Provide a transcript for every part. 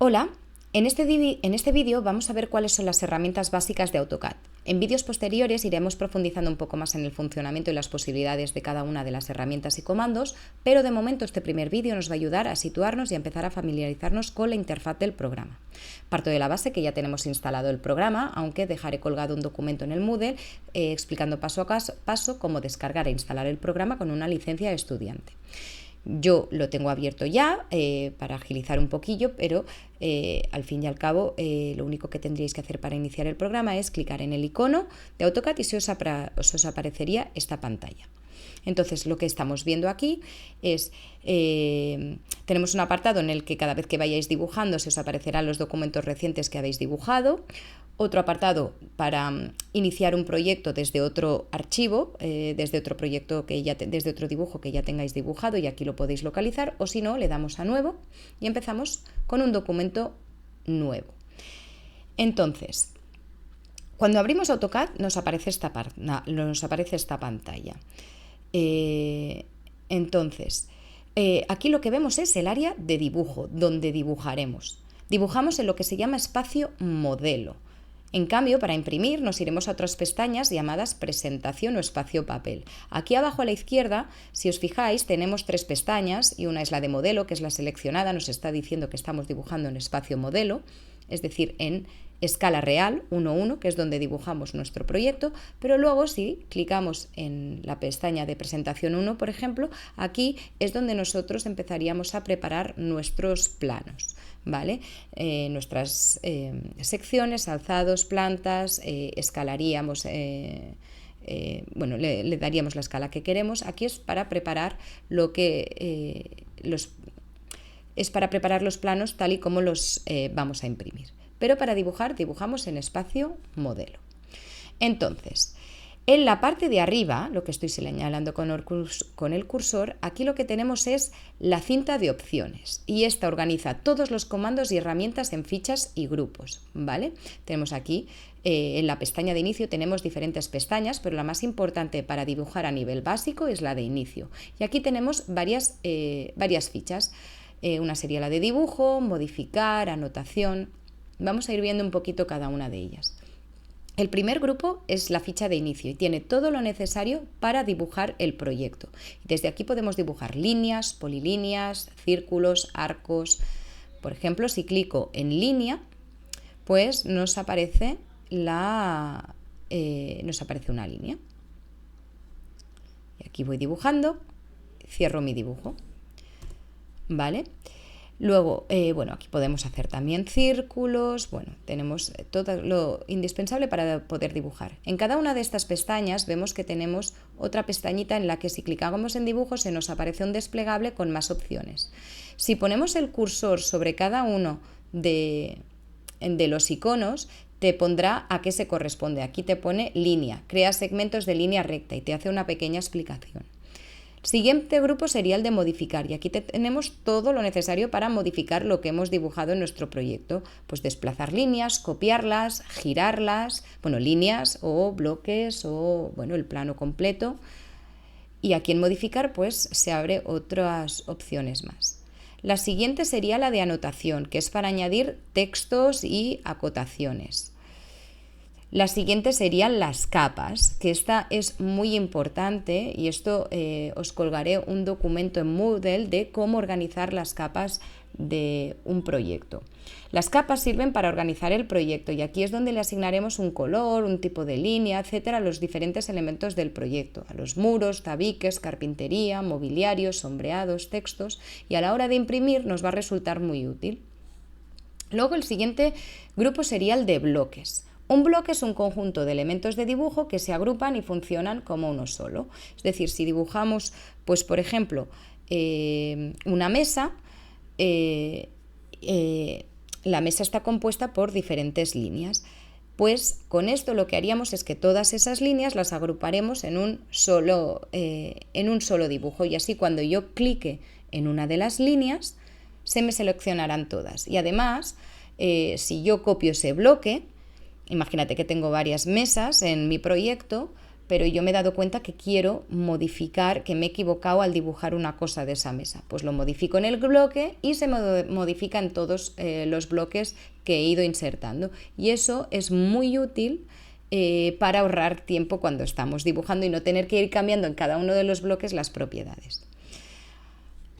Hola, en este vídeo vamos a ver cuáles son las herramientas básicas de AutoCAD. En vídeos posteriores iremos profundizando un poco más en el funcionamiento y las posibilidades de cada una de las herramientas y comandos, pero de momento este primer vídeo nos va a ayudar a situarnos y a empezar a familiarizarnos con la interfaz del programa. Parto de la base que ya tenemos instalado el programa, aunque dejaré colgado un documento en el Moodle explicando paso a paso cómo descargar e instalar el programa con una licencia de estudiante. Yo lo tengo abierto ya para agilizar un poquillo, pero al fin y al cabo lo único que tendríais que hacer para iniciar el programa es clicar en el icono de AutoCAD y os aparecería esta pantalla. Entonces lo que estamos viendo aquí es, tenemos un apartado en el que cada vez que vayáis dibujando se os aparecerán los documentos recientes que habéis dibujado. Otro apartado para iniciar un proyecto desde otro archivo, desde otro proyecto desde otro dibujo que ya tengáis dibujado, y aquí lo podéis localizar, o si no, le damos a nuevo y empezamos con un documento nuevo. Entonces, cuando abrimos AutoCAD nos aparece esta pantalla. Aquí lo que vemos es el área de dibujo, donde dibujaremos. Dibujamos en lo que se llama espacio modelo. En cambio, para imprimir nos iremos a otras pestañas llamadas presentación o espacio papel. Aquí abajo a la izquierda, si os fijáis, tenemos tres pestañas y una es la de modelo, que es la seleccionada, nos está diciendo que estamos dibujando en espacio modelo, es decir, en escala real, 1:1, que es donde dibujamos nuestro proyecto, pero luego si clicamos en la pestaña de presentación 1, por ejemplo, aquí es donde nosotros empezaríamos a preparar nuestros planos. ¿Vale? Nuestras secciones, alzados, plantas, escalaríamos, le daríamos la escala que queremos. Aquí es para preparar preparar los planos tal y como los vamos a imprimir. Pero para dibujar, dibujamos en espacio modelo. Entonces, en la parte de arriba, lo que estoy señalando con el cursor, aquí lo que tenemos es la cinta de opciones y esta organiza todos los comandos y herramientas en fichas y grupos, ¿vale? Tenemos aquí, en la pestaña de inicio tenemos diferentes pestañas, pero la más importante para dibujar a nivel básico es la de inicio. Y aquí tenemos varias fichas. Una sería la de dibujo, modificar, anotación. Vamos a ir viendo un poquito cada una de ellas. El primer grupo es la ficha de inicio y tiene todo lo necesario para dibujar el proyecto. Desde aquí podemos dibujar líneas, polilíneas, círculos, arcos. Por ejemplo, si clico en línea, pues nos aparece una línea. Y aquí voy dibujando, cierro mi dibujo. ¿Vale? Luego, aquí podemos hacer también círculos, tenemos todo lo indispensable para poder dibujar. En cada una de estas pestañas vemos que tenemos otra pestañita en la que si clicamos en dibujo se nos aparece un desplegable con más opciones. Si ponemos el cursor sobre cada uno de los iconos, te pondrá a qué se corresponde. Aquí te pone línea, crea segmentos de línea recta y te hace una pequeña explicación. Siguiente grupo sería el de modificar y aquí tenemos todo lo necesario para modificar lo que hemos dibujado en nuestro proyecto. Pues desplazar líneas, copiarlas, girarlas, líneas o bloques o el plano completo. Y aquí en modificar pues se abre otras opciones más. La siguiente sería la de anotación, que es para añadir textos y acotaciones. La siguiente serían las capas, que esta es muy importante y esto os colgaré un documento en Moodle de cómo organizar las capas de un proyecto. Las capas sirven para organizar el proyecto y aquí es donde le asignaremos un color, un tipo de línea, etcétera, a los diferentes elementos del proyecto, a los muros, tabiques, carpintería, mobiliario, sombreados, textos, y a la hora de imprimir nos va a resultar muy útil. Luego el siguiente grupo sería el de bloques. Un bloque es un conjunto de elementos de dibujo que se agrupan y funcionan como uno solo. Es decir, si dibujamos, pues por ejemplo, una mesa, la mesa está compuesta por diferentes líneas. Pues con esto lo que haríamos es que todas esas líneas las agruparemos en un solo dibujo y así cuando yo clique en una de las líneas se me seleccionarán todas. Y además, si yo copio ese bloque, imagínate que tengo varias mesas en mi proyecto, pero yo me he dado cuenta que quiero modificar, que me he equivocado al dibujar una cosa de esa mesa. Pues lo modifico en el bloque y se modifica en todos los bloques que he ido insertando. Y eso es muy útil para ahorrar tiempo cuando estamos dibujando y no tener que ir cambiando en cada uno de los bloques las propiedades.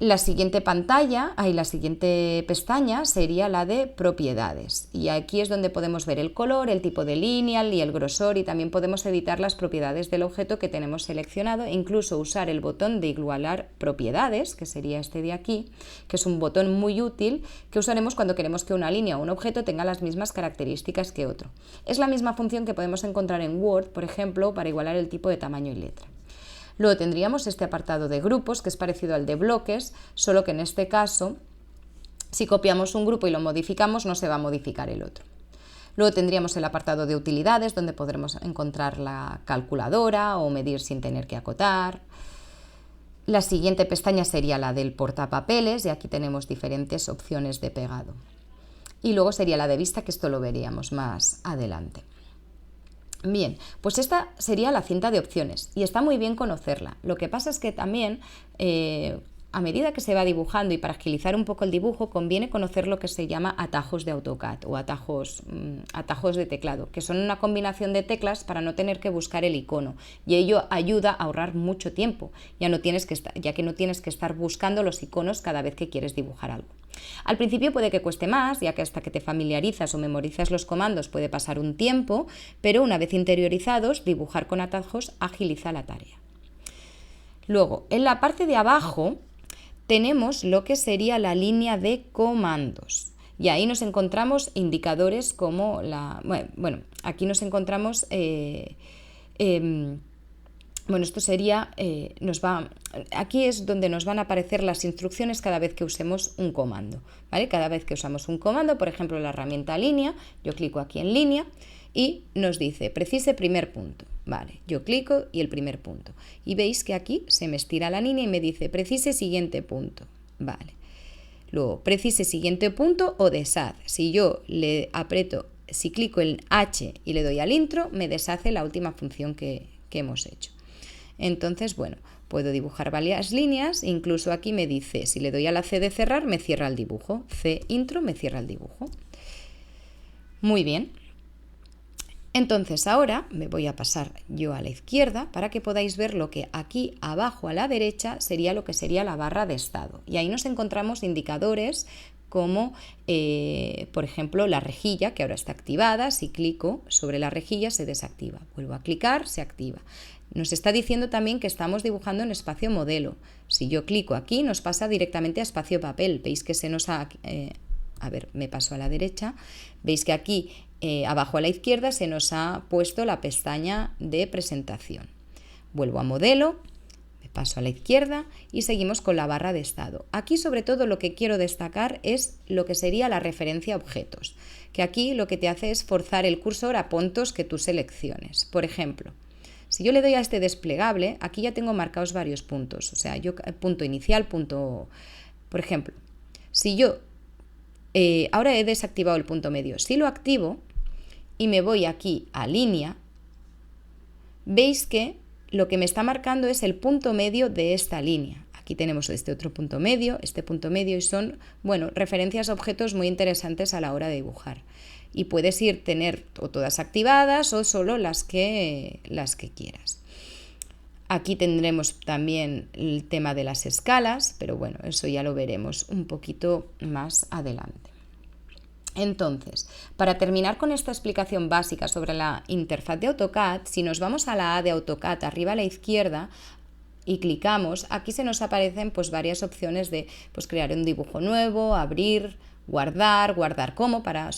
La siguiente la siguiente pestaña sería la de propiedades, y aquí es donde podemos ver el color, el tipo de línea y el grosor, y también podemos editar las propiedades del objeto que tenemos seleccionado e incluso usar el botón de igualar propiedades, que sería este de aquí, que es un botón muy útil que usaremos cuando queremos que una línea o un objeto tenga las mismas características que otro. Es la misma función que podemos encontrar en Word, por ejemplo, para igualar el tipo de tamaño y letra. Luego tendríamos este apartado de grupos, que es parecido al de bloques, solo que en este caso, si copiamos un grupo y lo modificamos, no se va a modificar el otro. Luego tendríamos el apartado de utilidades, donde podremos encontrar la calculadora o medir sin tener que acotar. La siguiente pestaña sería la del portapapeles, y aquí tenemos diferentes opciones de pegado. Y luego sería la de vista, que esto lo veríamos más adelante. Bien, pues esta sería la cinta de opciones y está muy bien conocerla. Lo que pasa es que también a medida que se va dibujando y para agilizar un poco el dibujo, conviene conocer lo que se llama atajos de AutoCAD o atajos de teclado, que son una combinación de teclas para no tener que buscar el icono, y ello ayuda a ahorrar mucho tiempo, ya que no tienes que estar buscando los iconos cada vez que quieres dibujar algo. Al principio puede que cueste más, ya que hasta que te familiarizas o memorizas los comandos puede pasar un tiempo, pero una vez interiorizados, dibujar con atajos agiliza la tarea. Luego, en la parte de abajo tenemos lo que sería la línea de comandos. Y ahí nos encontramos indicadores como aquí nos encontramos, esto sería, aquí es donde nos van a aparecer las instrucciones cada vez que usemos un comando, ¿vale? Cada vez que usamos un comando, por ejemplo, la herramienta línea, yo clico aquí en línea y nos dice precise primer punto. Vale, yo clico y el primer punto. Y veis que aquí se me estira la línea y me dice precise siguiente punto. Vale. Luego, precise siguiente punto o deshaz. Si yo le aprieto, si clico en H y le doy al intro, me deshace la última función que hemos hecho. Entonces, puedo dibujar varias líneas, incluso aquí me dice, si le doy a la C de cerrar, me cierra el dibujo. C intro me cierra el dibujo. Muy bien. Entonces ahora me voy a pasar yo a la izquierda para que podáis ver lo que aquí abajo a la derecha sería lo que sería la barra de estado. Y ahí nos encontramos indicadores como, por ejemplo, la rejilla, que ahora está activada. Si clico sobre la rejilla se desactiva. Vuelvo a clicar, se activa. Nos está diciendo también que estamos dibujando en espacio modelo. Si yo clico aquí nos pasa directamente a espacio papel. Veis que se nos ha... me paso a la derecha. Veis que aquí abajo a la izquierda se nos ha puesto la pestaña de presentación. Vuelvo a modelo, me paso a la izquierda y seguimos con la barra de estado. Aquí sobre todo lo que quiero destacar es lo que sería la referencia a objetos, que aquí lo que te hace es forzar el cursor a puntos que tú selecciones. Por ejemplo, si yo le doy a este desplegable, aquí ya tengo marcados varios puntos, o sea, punto inicial, por ejemplo, si yo ahora he desactivado el punto medio, si lo activo y me voy aquí a línea, veis que lo que me está marcando es el punto medio de esta línea. Aquí tenemos este otro punto medio, este punto medio, y son, referencias a objetos muy interesantes a la hora de dibujar. Y puedes tener o todas activadas o solo las que quieras. Aquí tendremos también el tema de las escalas, pero eso ya lo veremos un poquito más adelante. Entonces, para terminar con esta explicación básica sobre la interfaz de AutoCAD, si nos vamos a la A de AutoCAD arriba a la izquierda y clicamos, aquí se nos aparecen varias opciones de crear un dibujo nuevo, abrir, guardar como, para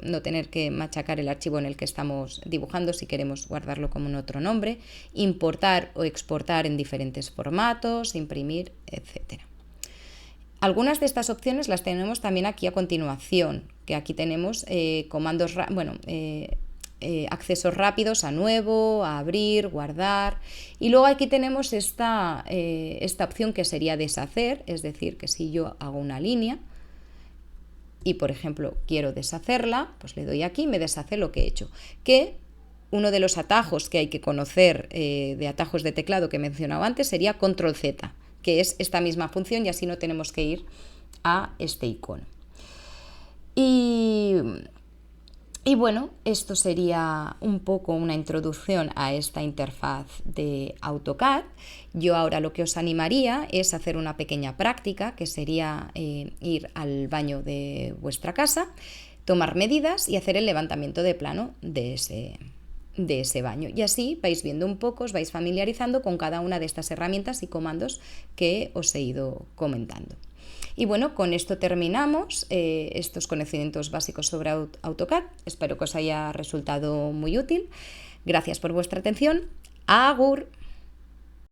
no tener que machacar el archivo en el que estamos dibujando si queremos guardarlo como en otro nombre, importar o exportar en diferentes formatos, imprimir, etc. Algunas de estas opciones las tenemos también aquí a continuación, que aquí tenemos accesos rápidos a nuevo, a abrir, guardar, y luego aquí tenemos esta opción que sería deshacer, es decir, que si yo hago una línea y, por ejemplo, quiero deshacerla, pues le doy aquí y me deshace lo que he hecho, que uno de los atajos que hay que conocer, de atajos de teclado que he mencionado antes, sería Control Z, que es esta misma función, y así no tenemos que ir a este icono. Y bueno, esto sería un poco una introducción a esta interfaz de AutoCAD. Yo ahora lo que os animaría es hacer una pequeña práctica, que sería ir al baño de vuestra casa, tomar medidas y hacer el levantamiento de plano de ese baño. Y así vais viendo un poco, os vais familiarizando con cada una de estas herramientas y comandos que os he ido comentando. Y bueno, con esto terminamos estos conocimientos básicos sobre AutoCAD. Espero que os haya resultado muy útil. Gracias por vuestra atención. Agur.